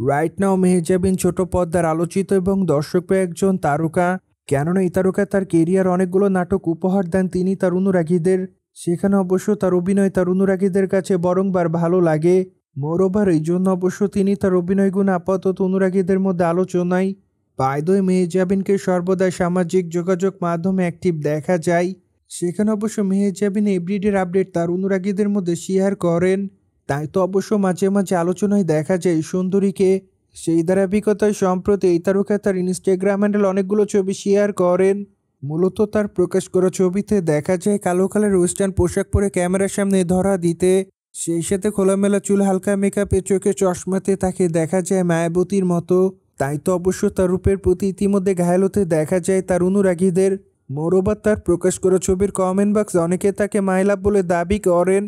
Right now Mehjabin ছোট পর্দার আলোচিত এবং দর্শকপ্রিয় একজন তারকা। কেননা এই তারকা তার কেরিয়ার অনেকগুলো নাটক উপহার দেন তিনি তার অনুরাগীদের। সেখানে অবশ্য তার অভিনয় তার অনুরাগীদের কাছে বরংবার ভালো লাগে। মোরওভার এই জন্য অবশ্য তিনি তার অভিনয় গুণ আপাতত অনুরাগীদের মধ্যে আলোচনায়। বাই দ্য ওয়ে, মেহজাবিনকে সর্বদাই সামাজিক যোগাযোগ মাধ্যমে অ্যাক্টিভ দেখা যায়। সেখানে অবশ্য মেহজাবিন এভরিডের আপডেট তার অনুরাগীদের মধ্যে শেয়ার করেন। তাই তো অবশ্য মাঝে মাঝে আলোচনায় দেখা যায় এই সুন্দরীকে। সেই ধারাবাহিকতায় সম্প্রতি এই তারকা তার ইনস্টাগ্রাম হ্যান্ডেল অনেকগুলো ছবি শেয়ার করেন। মূলত তার প্রকাশ করা ছবিতে দেখা যায় কালো কালার ওয়েস্টার্ন পোশাক পরে ক্যামেরার সামনে ধরা দিতে। সেই সাথে খোলামেলা চুল, হালকা মেকআপে, চোখে চশমাতে তাকে দেখা যায় মায়াবতীর মতো। তাই তো অবশ্য তার রূপের প্রতি ইতিমধ্যে ঘায়েল হতে দেখা যায় তার অনুরাগীদের। মোরওভার তার প্রকাশ করা ছবির কমেন্ট বক্সে অনেকে তাকে মাইলাভ বলে দাবি করেন।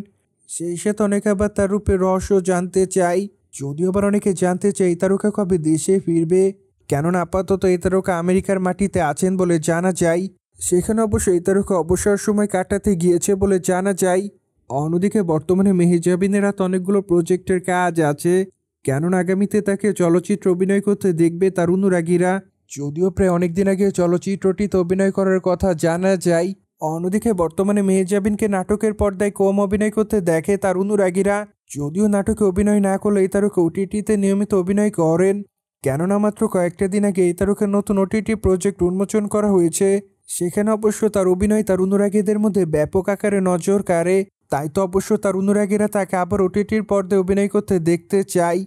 সেই সাথে অনেকে আবার তার রূপের রহস্য জানতে চাই। যদিও আবার অনেকে জানতে চাই এই তারকা কবে দেশে ফিরবে, কেননা আপাতত এই তারকা আমেরিকার মাটিতে আছেন বলে জানা যায়। সেখানে অবশ্য এই তারকা অবসর সময় কাটাতে গিয়েছে বলে জানা যায়। অন্যদিকে বর্তমানে মেহজাবিনের হাতে অনেকগুলো প্রজেক্টের কাজ আছে, কেননা আগামীতে তাকে চলচ্চিত্র অভিনয় করতে দেখবে তার অনুরাগীরা। যদিও প্রায় অনেকদিন আগে চলচ্চিত্রটিতে অভিনয় করার কথা জানা যায়। অন্যদিকে বর্তমানে মেহজাবিনকে নাটকের পর্দায় কম অভিনয় করতে দেখে তার অনুরাগীরা। যদিও নাটকে অভিনয় না করলে এই তারকা ওটিটিতে নিয়মিত অভিনয় করেন, কেননা মাত্র কয়েকটা দিন আগে এই তারকার নতুন ওটিটি প্রজেক্ট উন্মোচন করা হয়েছে। সেখানে অবশ্য তার অভিনয় তার অনুরাগীদের মধ্যে ব্যাপক আকারে নজর কাড়ে। তাই তো অবশ্য তার অনুরাগীরা তাকে আবার ওটিটির পর্দায় অভিনয় করতে দেখতে চায়।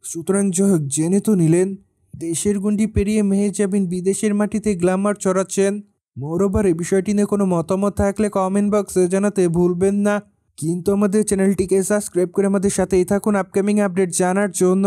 সুতরাং যাই হোক, জেনে তো নিলেন দেশের গণ্ডি পেরিয়ে মেহজাবিন বিদেশের মাটিতে গ্ল্যামার চড়াচ্ছেন। মোরওভার এই বিষয়টি নিয়ে কোনো মতামত থাকলে কমেন্ট বক্সে জানাতে ভুলবেন না। কিন্তু আমাদের চ্যানেলটিকে সাবস্ক্রাইব করে আমাদের সাথেই থাকুন আপকামিং আপডেট জানার জন্য।